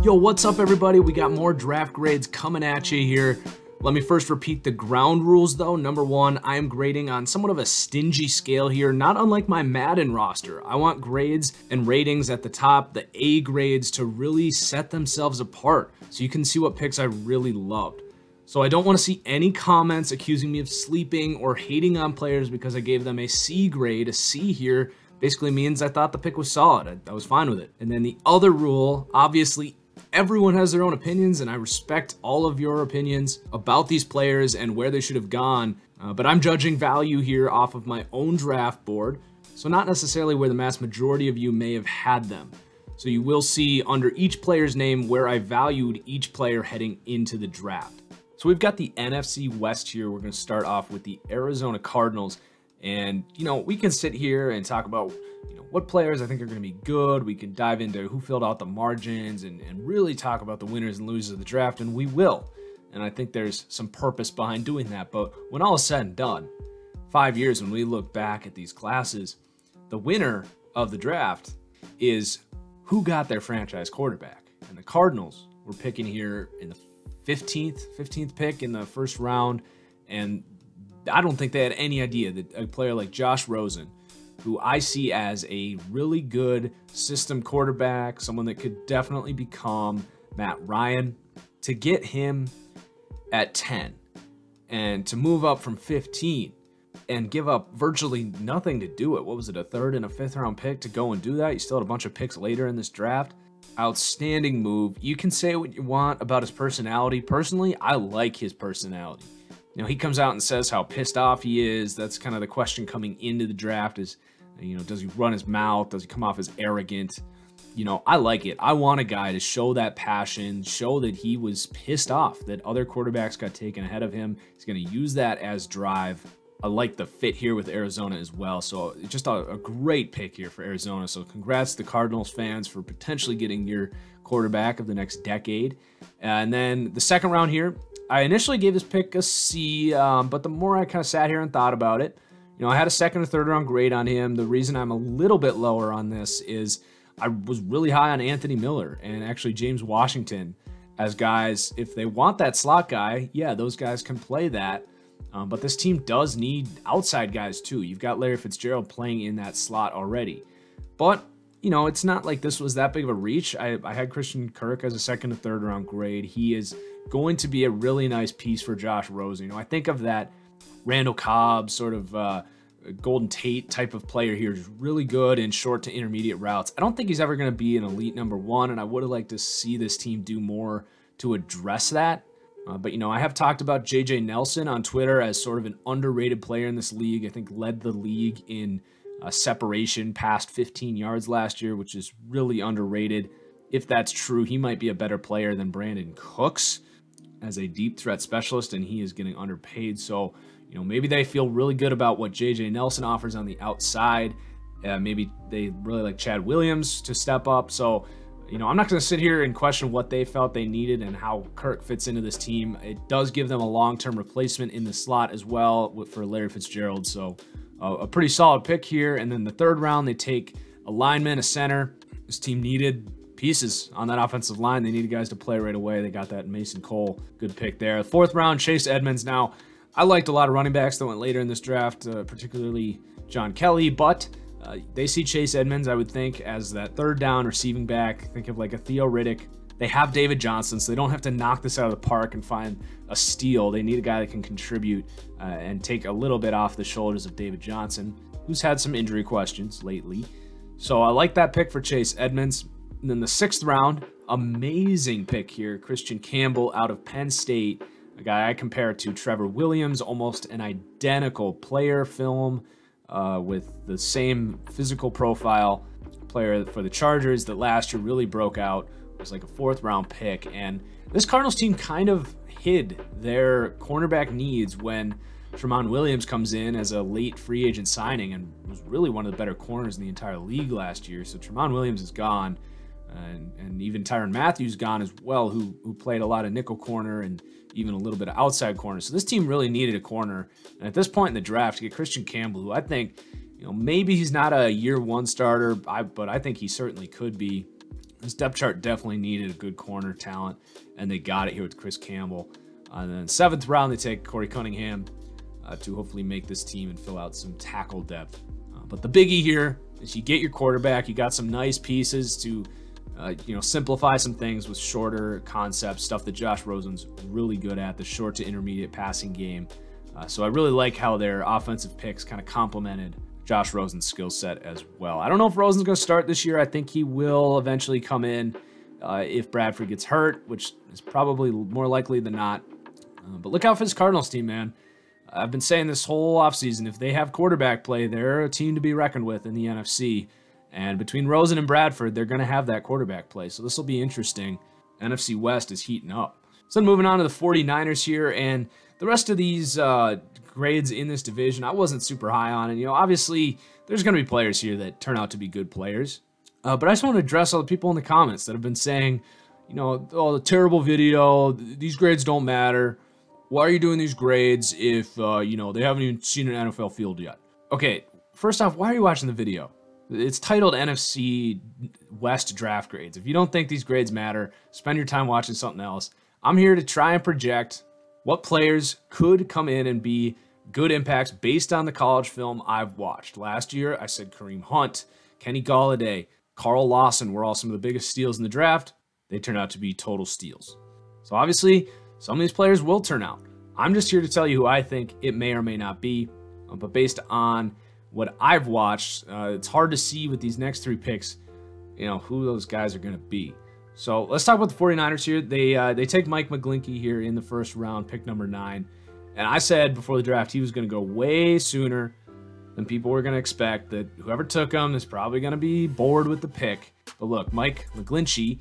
Yo, what's up everybody? We got more draft grades coming at you here. Let me first repeat the ground rules though. Number one, I am grading on somewhat of a stingy scale here, not unlike my Madden roster. I want grades and ratings at the top, the A grades, to really set themselves apart so you can see what picks I really loved. So I don't want to see any comments accusing me of sleeping or hating on players because I gave them a C grade. A C here basically means I thought the pick was solid. I was fine with it. And then the other rule, obviously, everyone has their own opinions, and I respect all of your opinions about these players and where they should have gone, but I'm judging value here off of my own draft board, so not necessarily where the mass majority of you may have had them. So you will see under each player's name where I valued each player heading into the draft. So we've got the NFC West here. We're going to start off with the Arizona Cardinals, and we can sit here and talk about what players I think are going to be good. We can dive into who filled out the margins and really talk about the winners and losers of the draft, and we will. And I think there's some purpose behind doing that. But when all is said and done, 5 years when we look back at these classes, the winner of the draft is who got their franchise quarterback. And the Cardinals were picking here in the 15th pick in the first round. And I don't think they had any idea that a player like Josh Rosen, who I see as a really good system quarterback, someone that could definitely become Matt Ryan, to get him at 10 and to move up from 15 and give up virtually nothing to do it. What was it, a third and a fifth round pick to go and do that? You still had a bunch of picks later in this draft. Outstanding move. You can say what you want about his personality. Personally, I like his personality. He comes out and says how pissed off he is. That's kind of the question coming into the draft is, does he run his mouth? Does he come off as arrogant? I like it. I want a guy to show that passion, show that he was pissed off that other quarterbacks got taken ahead of him. He's going to use that as drive. I like the fit here with Arizona as well. So just a great pick here for Arizona. So congrats to the Cardinals fans for potentially getting your quarterback of the next decade. And then the second round here, I initially gave this pick a C, but the more I kind of sat here and thought about it, I had a second or third round grade on him. The reason I'm a little bit lower on this is I was really high on Anthony Miller and actually James Washington as guys. If they want that slot guy, yeah, those guys can play that. But this team does need outside guys too. You've got Larry Fitzgerald playing in that slot already. But, it's not like this was that big of a reach. I had Christian Kirk as a second and third round grade. He is going to be a really nice piece for Josh Rosen. I think of that Randall Cobb sort of Golden Tate type of player here, just really good in short to intermediate routes. I don't think he's ever going to be an elite number one, and I would have liked to see this team do more to address that. But I have talked about J.J. Nelson on Twitter as sort of an underrated player in this league. I think led the league in separation past 15 yards last year, which is really underrated. If that's true, he might be a better player than Brandon Cooks as a deep threat specialist, and he is getting underpaid. So, maybe they feel really good about what J.J. Nelson offers on the outside. Maybe they really like Chad Williams to step up. So, I'm not going to sit here and question what they felt they needed and how Kirk fits into this team. It does give them a long-term replacement in the slot as well for Larry Fitzgerald. So, a pretty solid pick here. And then the third round, they take a lineman, a center. This team needed pieces on that offensive line. They needed guys to play right away. They got that in Mason Cole. Good pick there. Fourth round, Chase Edmonds. Now, I liked a lot of running backs that went later in this draft, particularly John Kelly, but they see Chase Edmonds, I would think, as that third down receiving back. Think of like a Theo Riddick. They have David Johnson, so they don't have to knock this out of the park and find a steal. They need a guy that can contribute and take a little bit off the shoulders of David Johnson, who's had some injury questions lately. So I like that pick for Chase Edmonds. And then the sixth round, amazing pick here, Christian Campbell out of Penn State, a guy I compare to Trevor Williams, almost an identical player film with the same physical profile. Player for the Chargers that last year really broke out, was like a fourth round pick. And this Cardinals team kind of hid their cornerback needs when Tramon Williams comes in as a late free agent signing and was really one of the better corners in the entire league last year. So Tramon Williams is gone. And even Tyrann Mathieu gone as well, who played a lot of nickel corner and even a little bit of outside corner. So this team really needed a corner. And at this point in the draft, to get Christian Campbell, who I think, maybe he's not a year one starter, but I think he certainly could be. This depth chart definitely needed a good corner talent, and they got it here with Chris Campbell. And then 7th round, they take Corey Cunningham to hopefully make this team and fill out some tackle depth. But the biggie here is you get your quarterback. You got some nice pieces to simplify some things with shorter concepts, stuff that Josh Rosen's really good at, the short to intermediate passing game. So I really like how their offensive picks kind of complemented Josh Rosen's skill set as well. I don't know if Rosen's going to start this year. I think he will eventually come in if Bradford gets hurt, which is probably more likely than not. But look out for this Cardinals team, man. I've been saying this whole offseason, if they have quarterback play, they're a team to be reckoned with in the NFC. And between Rosen and Bradford, they're going to have that quarterback play. So this will be interesting. NFC West is heating up. So moving on to the 49ers here, and the rest of these grades in this division, I wasn't super high on. And, obviously, there's going to be players here that turn out to be good players. But I just want to address all the people in the comments that have been saying, oh, the terrible video, these grades don't matter. Why are you doing these grades if, they haven't even seen an NFL field yet? Okay, first off, why are you watching the video? It's titled NFC West Draft Grades. If you don't think these grades matter, spend your time watching something else. I'm here to try and project what players could come in and be good impacts based on the college film I've watched. Last year, I said Kareem Hunt, Kenny Golladay, Carl Lawson were all some of the biggest steals in the draft. They turned out to be total steals. So obviously, some of these players will turn out. I'm just here to tell you who I think it may or may not be. But based on what I've watched, it's hard to see with these next 3 picks, who those guys are going to be. So let's talk about the 49ers here. They take Mike McGlinchey here in the 1st round, pick number 9. And I said before the draft he was going to go way sooner than people were going to expect, that whoever took him is probably going to be bored with the pick. But look, Mike McGlinchey,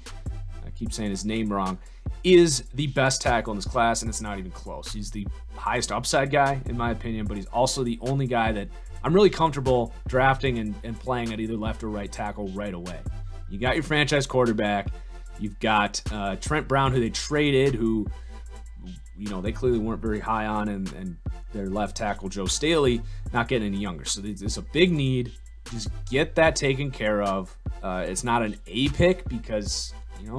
I keep saying his name wrong, is the best tackle in this class, and it's not even close. He's the highest upside guy, in my opinion, but he's also the only guy that I'm really comfortable drafting and playing at either left or right tackle right away. You got your franchise quarterback. You've got Trent Brown, who they traded, who, they clearly weren't very high on, and their left tackle, Joe Staley, not getting any younger. So there's a big need. Just get that taken care of. It's not an A pick because,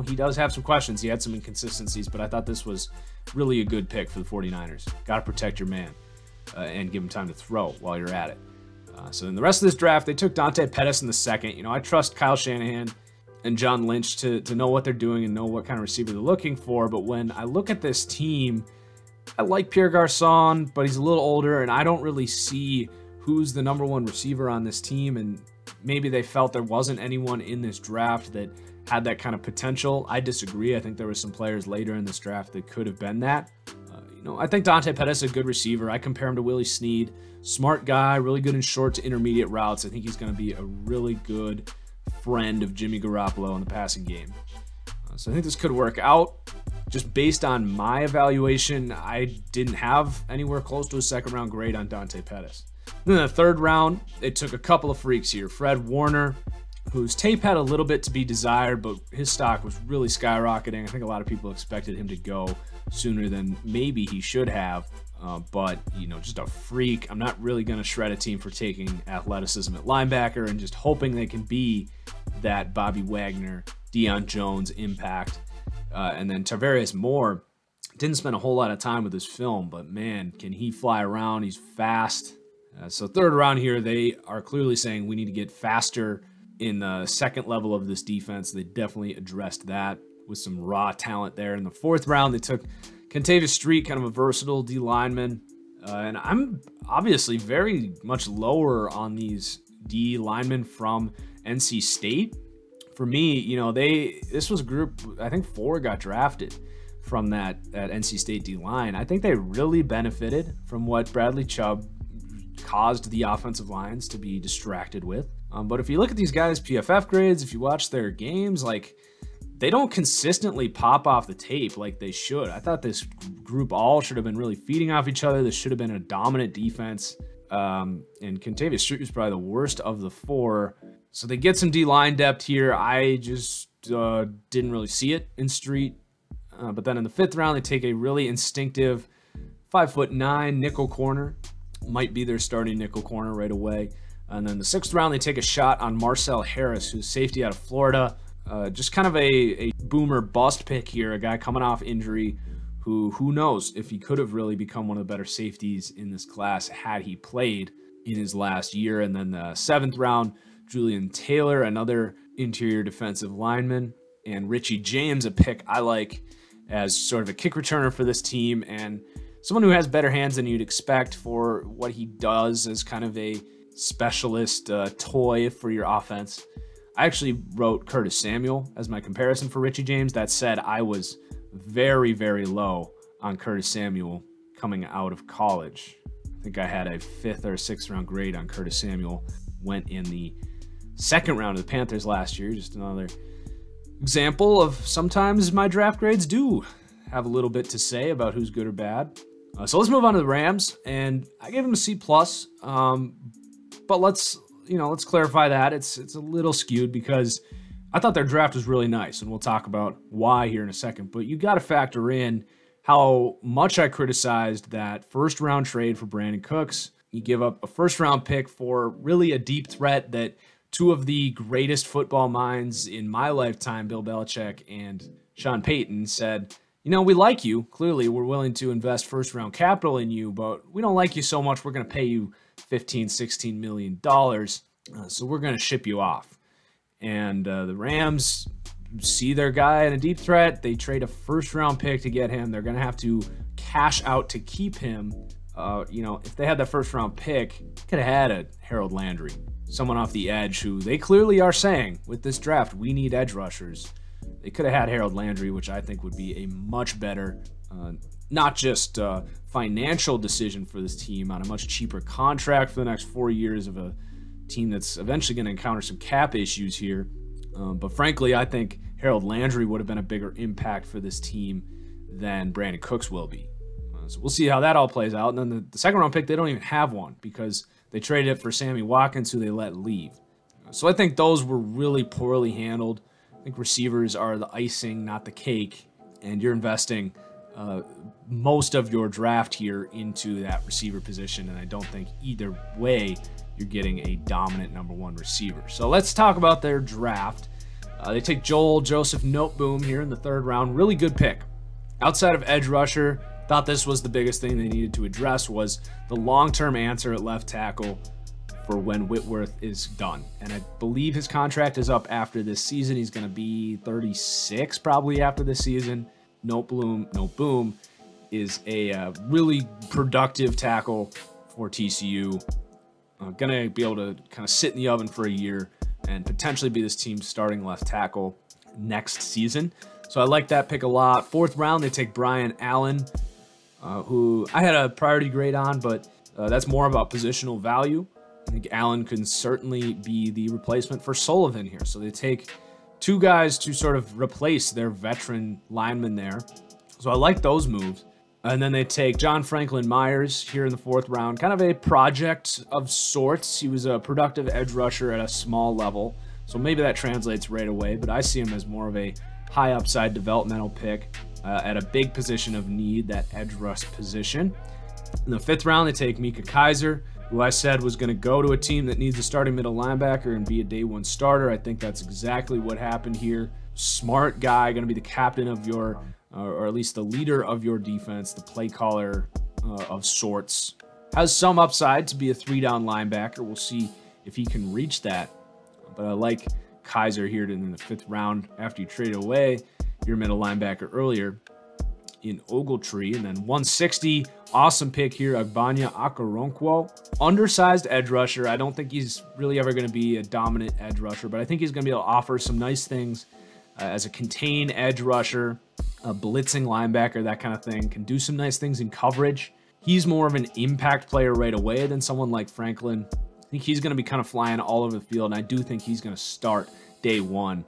he does have some questions. He had some inconsistencies, but I thought this was really a good pick for the 49ers. Got to protect your man and give him time to throw while you're at it. So in the rest of this draft, they took Dante Pettis in the 2nd. I trust Kyle Shanahan and John Lynch to know what they're doing and know what kind of receiver they're looking for. But when I look at this team, I like Pierre Garçon, but he's a little older, and I don't really see who's the #1 receiver on this team. And maybe they felt there wasn't anyone in this draft that had that kind of potential. I disagree. I think there were some players later in this draft that could have been that. I think Dante Pettis is a good receiver. I compare him to Willie Snead. Smart guy, really good in short to intermediate routes. I think he's going to be a really good friend of Jimmy Garoppolo in the passing game. So I think this could work out. Just based on my evaluation, I didn't have anywhere close to a 2nd round grade on Dante Pettis. Then in the 3rd round, they took a couple of freaks here. Fred Warner, whose tape had a little bit to be desired, but his stock was really skyrocketing. I think a lot of people expected him to go sooner than maybe he should have. But, just a freak. I'm not really going to shred a team for taking athleticism at linebacker and just hoping they can be that Bobby Wagner, Deion Jones impact. And then Tarvarius Moore didn't spend a whole lot of time with his film, but man, can he fly around. He's fast. So 3rd round here, they are clearly saying we need to get faster in the 2nd level of this defense. They definitely addressed that with some raw talent there. In the 4th round, they took Kentavious Street, kind of a versatile D lineman. And I'm obviously very much lower on these D linemen from NC State. For me, this was a group, I think 4 got drafted from that NC State D line. I think they really benefited from what Bradley Chubb caused the offensive lines to be distracted with. But if you look at these guys' PFF grades, if you watch their games, they don't consistently pop off the tape like they should. I thought this group all should have been really feeding off each other. This should have been a dominant defense. And Kentavious Street was probably the worst of the 4. So they get some D-line depth here. I just didn't really see it in Street. But then in the 5th round, they take a really instinctive 5'9" nickel corner. Might be their starting nickel corner right away. And then the 6th round, they take a shot on Marcel Harris, who's safety out of Florida. Just kind of a boomer bust pick here, a guy coming off injury who knows if he could have really become one of the better safeties in this class had he played in his last year. And then the 7th round, Julian Taylor, another interior defensive lineman, and Richie James, a pick I like as sort of a kick returner for this team and someone who has better hands than you'd expect for what he does as kind of a specialist toy for your offense. I actually wrote Curtis Samuel as my comparison for Richie James. That said, I was very, very low on Curtis Samuel coming out of college. I think I had a 5th or 6th round grade on Curtis Samuel. Went in the 2nd round of the Panthers last year. Just another example of sometimes my draft grades do have a little bit to say about who's good or bad. So let's move on to the Rams, and I gave them a C+. But let's clarify that it's a little skewed because I thought their draft was really nice, and we'll talk about why here in a second. But you got to factor in how much I criticized that 1st round trade for Brandon Cooks. You give up a 1st round pick for really a deep threat that 2 of the greatest football minds in my lifetime, Bill Belichick and Sean Payton, said, we like you. Clearly, we're willing to invest 1st round capital in you, but we don't like you so much. We're going to pay you $15-16 million. So we're going to ship you off. And the Rams see their guy in a deep threat. They trade a 1st round pick to get him. They're going to have to cash out to keep him. If they had that 1st round pick, could have had a Harold Landry, someone off the edge who they clearly are saying with this draft, we need edge rushers. They could have had Harold Landry, which I think would be a much better, not just financial decision for this team on a much cheaper contract for the next 4 years of a team that's eventually going to encounter some cap issues here. But frankly, I think Harold Landry would have been a bigger impact for this team than Brandon Cooks will be. So we'll see how that all plays out. And then the 2nd round pick, they don't even have one because they traded it for Sammy Watkins, who they let leave. So I think those were really poorly handled. I think receivers are the icing, not the cake. And you're investing most of your draft here into that receiver position. And I don't think either way you're getting a dominant number 1 receiver. So let's talk about their draft. They take Joel Joseph Noteboom here in the 3rd round. Really good pick. Outside of edge rusher, thought this was the biggest thing they needed to address was the long-term answer at left tackle for when Whitworth is done. And I believe his contract is up after this season. He's going to be 36 probably after this season. Noteboom is a really productive tackle for TCU. Going to be able to kind of sit in the oven for a year and potentially be this team's starting left tackle next season. So I like that pick a lot. 4th round, they take Brian Allen, who I had a priority grade on, but that's more about positional value. I think Allen can certainly be the replacement for Sullivan here. So they take 2 guys to sort of replace their veteran lineman there. So I like those moves. And then they take John Franklin Myers here in the 4th round, kind of a project of sorts. He was a productive edge rusher at a small level, so maybe that translates right away, but I see him as more of a high upside developmental pick at a big position of need, that edge rush position. In the 5th round, they take Micah Kiser, who I said was going to go to a team that needs a starting middle linebacker and be a day 1 starter. I think that's exactly what happened here. Smart guy, going to be the captain of your, or at least the leader of your defense, the play caller of sorts. Has some upside to be a 3-down linebacker. We'll see if he can reach that. But I like Kiser here in the 5th round after you trade away your middle linebacker earlier in Ogletree. And then 160, awesome pick here, Agbanya Okoronkwo. Undersized edge rusher. I don't think he's really ever going to be a dominant edge rusher, but I think he's going to be able to offer some nice things as a contained edge rusher, a blitzing linebacker, that kind of thing. Can do some nice things in coverage. He's more of an impact player right away than someone like Franklin. I think he's going to be kind of flying all over the field, and I do think he's going to start day 1.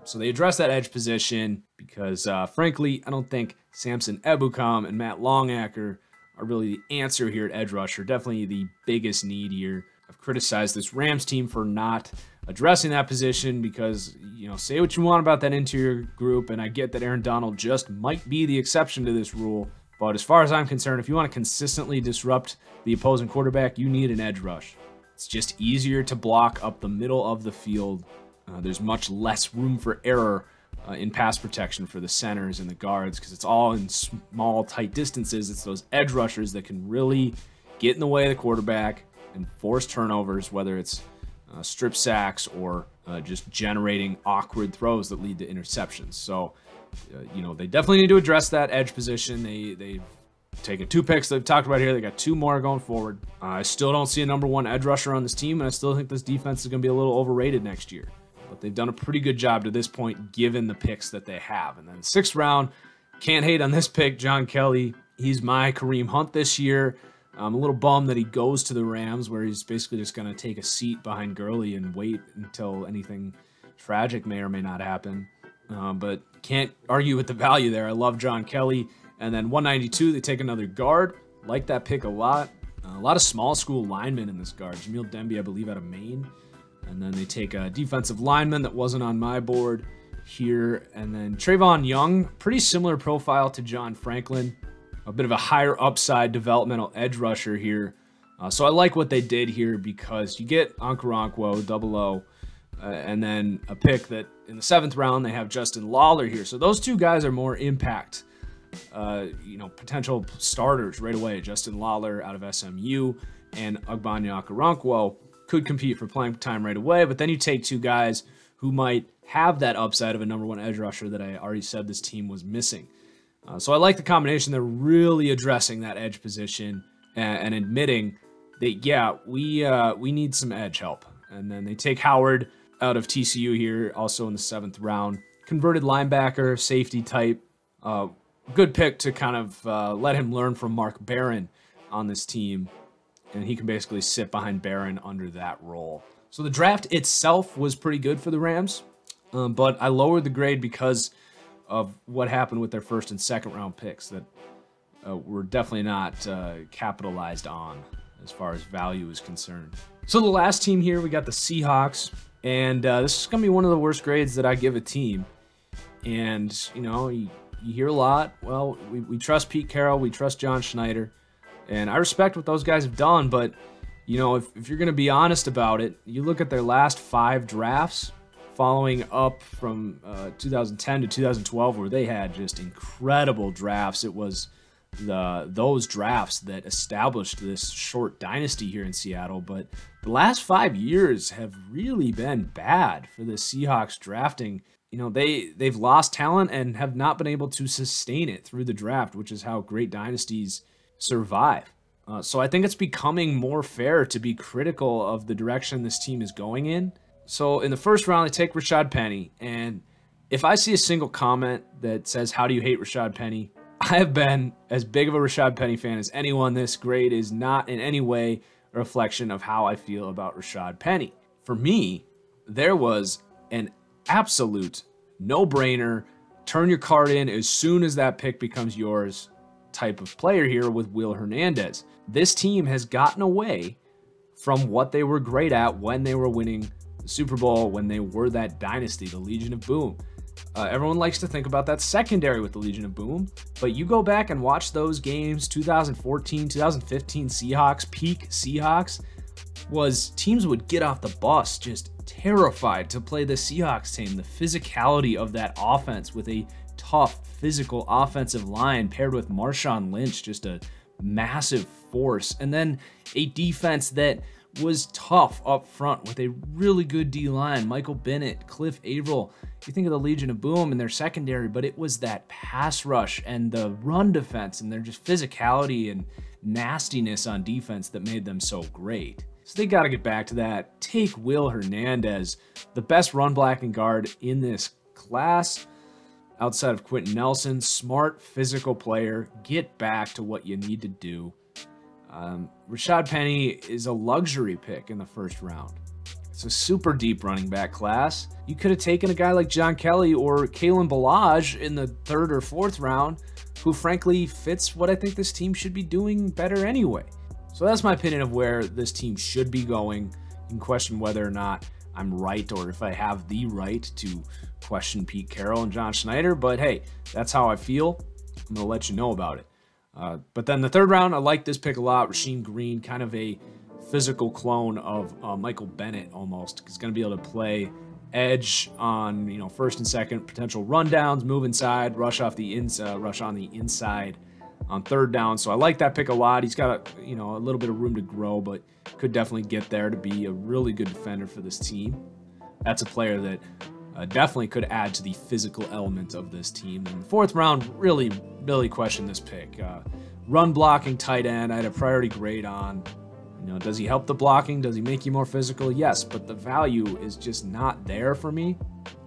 So they address that edge position because, frankly, I don't think Samson Ebukam and Matt Longacker are really the answer here at edge rusher. Definitely the biggest need here. I've criticized this Rams team for not addressing that position because, say what you want about that interior group, and I get that Aaron Donald just might be the exception to this rule. But as far as I'm concerned, if you want to consistently disrupt the opposing quarterback, you need an edge rush. It's just easier to block up the middle of the field There's much less room for error in pass protection for the centers and the guards because it's all in small, tight distances. It's those edge rushers that can really get in the way of the quarterback and force turnovers, whether it's strip sacks or just generating awkward throws that lead to interceptions. So, they definitely need to address that edge position. They've taken 2 picks they've talked about here. They got 2 more going forward. I still don't see a #1 edge rusher on this team, and I still think this defense is going to be a little overrated next year. But they've done a pretty good job to this point, given the picks that they have. And then 6th round, can't hate on this pick, John Kelly. He's my Kareem Hunt this year. I'm a little bummed that he goes to the Rams, where he's basically just going to take a seat behind Gurley and wait until anything tragic may or may not happen. But can't argue with the value there. I love John Kelly. And then 192, they take another guard. Like that pick a lot. A lot of small school linemen in this guard. Jamil Demby, I believe, out of Maine. And then they take a defensive lineman that wasn't on my board here. And then Trayvon Young, pretty similar profile to John Franklin. A bit of a higher upside developmental edge rusher here. So I like what they did here because you get Okoronkwo, 00, and then a pick that in the 7th round, they have Justin Lawler here. So those 2 guys are more impact, potential starters right away. Justin Lawler out of SMU and Ogbonnia Okoronkwo could compete for playing time right away. But then you take 2 guys who might have that upside of a #1 edge rusher that I already said this team was missing. So I like the combination. They're really addressing that edge position and admitting that, yeah, we need some edge help. And then they take Howard out of TCU here, also in the 7th round. Converted linebacker, safety type. Good pick to kind of let him learn from Mark Barron on this team. And he can basically sit behind Barron under that role. So the draft itself was pretty good for the Rams. But I lowered the grade because of what happened with their 1st and 2nd round picks that were definitely not capitalized on as far as value is concerned. So the last team here, we got the Seahawks. And this is going to be one of the worst grades that I give a team. And, you hear a lot. Well, we trust Pete Carroll. We trust John Schneider. And I respect what those guys have done. But, if you're going to be honest about it, you look at their last 5 drafts following up from 2010 to 2012, where they had just incredible drafts. It was those drafts that established this short dynasty here in Seattle. But the last 5 years have really been bad for the Seahawks drafting. They've lost talent and have not been able to sustain it through the draft, which is how great dynasties survive. So I think it's becoming more fair to be critical of the direction this team is going in. So in the 1st round, they take Rashad Penny. And if I see a single comment that says, "How do you hate Rashad Penny?" I have been as big of a Rashad Penny fan as anyone. This grade is not in any way a reflection of how I feel about Rashad Penny. For me, there was an absolute no-brainer, turn your card in as soon as that pick becomes yours type of player here with Will Hernandez. This team has gotten away from what they were great at when they were winning the Super Bowl, when they were that dynasty, the Legion of Boom. Everyone likes to think about that secondary with the Legion of Boom, but you go back and watch those games, 2014, 2015 Seahawks, peak Seahawks, was teams would get off the bus just terrified to play the Seahawks team. The physicality of that offense with a tough, physical offensive line paired with Marshawn Lynch, just a massive force. And then a defense that was tough up front with a really good D-line, Michael Bennett, Cliff Averill. You think of the Legion of Boom and their secondary, but it was that pass rush and the run defense and their just physicality and nastiness on defense that made them so great. So they got to get back to that. Take Will Hernandez, the best run blocking guard in this class outside of Quentin Nelson. Smart, physical player. Get back to what you need to do. Rashad Penny is a luxury pick in the 1st round. It's a super deep running back class. You could have taken a guy like John Kelly or Kalen Ballage in the 3rd or 4th round, who frankly fits what I think this team should be doing better anyway. So that's my opinion of where this team should be going. You can question whether or not I'm right or if I have the right to question Pete Carroll and John Schneider, but hey, that's how I feel. I'm going to let you know about it. But then the 3rd round, I like this pick a lot. Rasheem Green, kind of a physical clone of Michael Bennett almost. He's going to be able to play edge on, you know, first and second potential rundowns, move inside, rush on the inside on third down. So I like that pick a lot. He's got a, you know, a little bit of room to grow, but could definitely get there to be a really good defender for this team. That's a player that definitely could add to the physical element of this team. In the fourth round, really question this pick. Run blocking tight end, I had a priority grade on. You know, does he help the blocking? Does he make you more physical? Yes, but the value is just not there for me.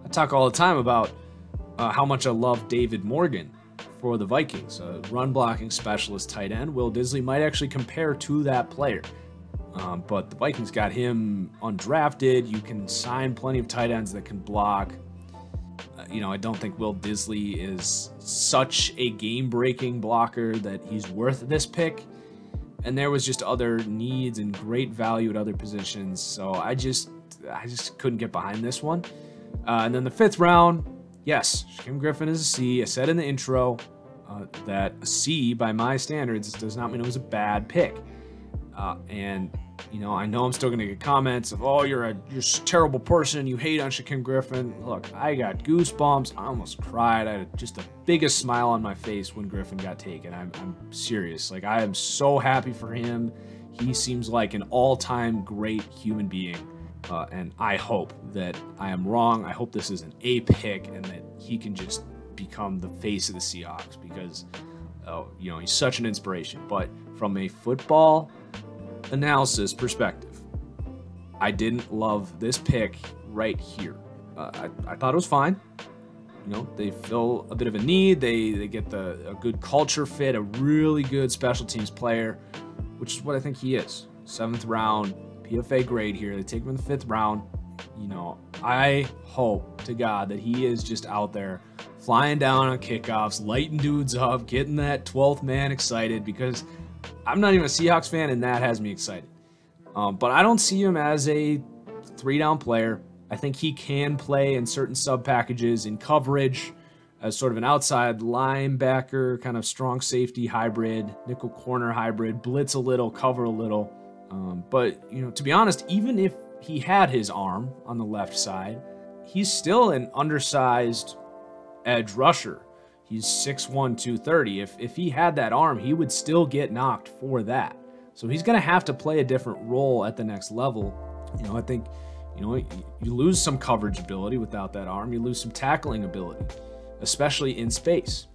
I talk all the time about how much I love David Morgan for the Vikings. A run blocking specialist tight end. Will Disley might actually compare to that player. But the Vikings got him undrafted. You can sign plenty of tight ends that can block. You know, I don't think Will Disley is such a game-breaking blocker that he's worth this pick. And there was just other needs and great value at other positions. So I just couldn't get behind this one. And then the fifth round, yes, Shaquem Griffin is a C. I said in the intro that a C, by my standards, does not mean it was a bad pick. And, you know I'm still going to get comments of, oh, you're a terrible person. You hate on Shaquem Griffin. Look, I got goosebumps. I almost cried. I had just the biggest smile on my face when Griffin got taken. I'm serious. Like, I am so happy for him. He seems like an all-time great human being. And I hope that I am wrong. I hope this is an A pick and that he can just become the face of the Seahawks because, you know, he's such an inspiration. But from a football analysis perspective, I didn't love this pick right here. I thought it was fine. You know, they fill a bit of a need. They get a good culture fit, a really good special teams player, which is what I think he is. 7th round PFA grade here. They take him in the 5th round. You know, I hope to God that he is just out there flying down on kickoffs, lighting dudes up, getting that 12th man excited, because I'm not even a Seahawks fan, and that has me excited. But I don't see him as a 3-down player. I think he can play in certain sub-packages in coverage as sort of an outside linebacker, kind of strong safety hybrid, nickel corner hybrid, blitz a little, cover a little. But, you know, to be honest, even if he had his arm on the left side, he's still an undersized edge rusher. He's 6'1", 230. If he had that arm, he would still get knocked for that. So he's going to have to play a different role at the next level. You know, I think, you know, you lose some coverage ability without that arm. You lose some tackling ability, especially in space.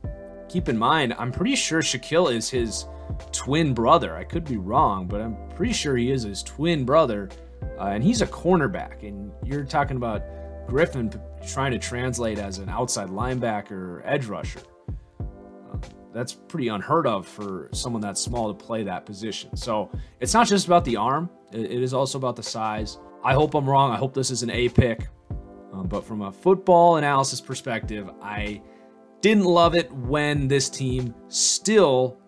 Keep in mind, I'm pretty sure Shaquille is his twin brother. I could be wrong, but I'm pretty sure he is his twin brother. And he's a cornerback. And you're talking about Griffin trying to translate as an outside linebacker or edge rusher. That's pretty unheard of for someone that small to play that position. So it's not just about the arm. It is also about the size. I hope I'm wrong. I hope this is an A pick. But from a football analysis perspective, I didn't love it when this team still,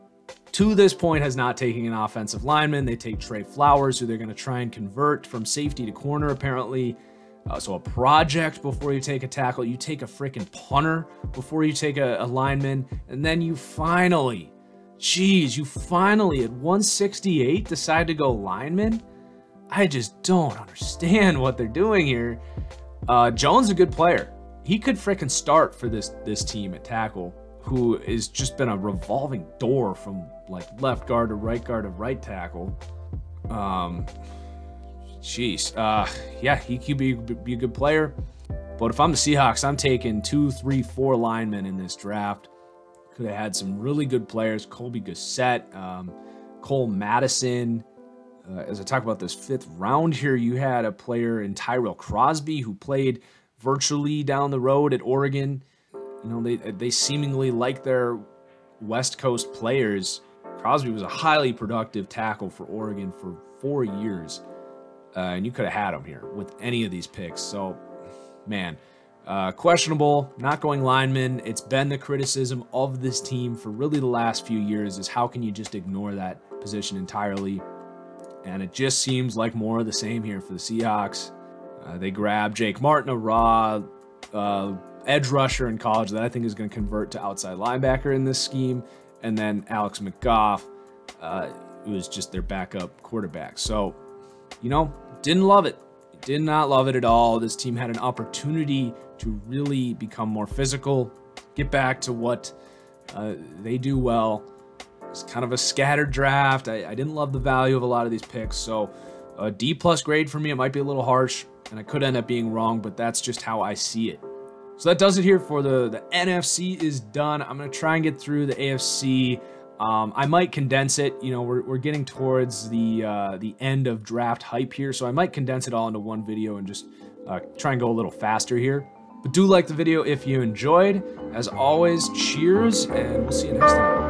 to this point, has not taken an offensive lineman. They take Trey Flowers, who they're going to try and convert from safety to corner, apparently. So a project before you take a tackle. You take a freaking punter before you take a lineman. And then you finally, you finally at 168 decide to go lineman? I just don't understand what they're doing here. Jones is a good player. He could freaking start for this team at tackle, who has just been a revolving door from like left guard to right tackle. Yeah, he could be a good player. But if I'm the Seahawks, I'm taking 2, 3, 4 linemen in this draft. Could have had some really good players. Colby Gossett, Cole Madison. As I talk about this 5th round here, you had a player in Tyrell Crosby who played virtually down the road at Oregon. You know, they seemingly like their West Coast players. Crosby was a highly productive tackle for Oregon for 4 years. And you could have had him here with any of these picks. So, man, questionable, not going lineman. It's been the criticism of this team for really the last few years is how can you just ignore that position entirely? And it just seems like more of the same here for the Seahawks. They grab Jake Martin, a raw edge rusher in college that I think is going to convert to outside linebacker in this scheme. And then Alex McGough, who is just their backup quarterback. So, you know, didn't love it. Did not love it at all. This team had an opportunity to really become more physical, get back to what they do well. It's kind of a scattered draft. I didn't love the value of a lot of these picks, so a D+ grade for me. It might be a little harsh, and I could end up being wrong, but that's just how I see it. So that does it here for the NFC is done. I'm going to try and get through the AFC. I might condense it. You know, we're getting towards the end of draft hype here, so I might condense it all into one video and just try and go a little faster here. But do like the video if you enjoyed. As always, cheers, and we'll see you next time.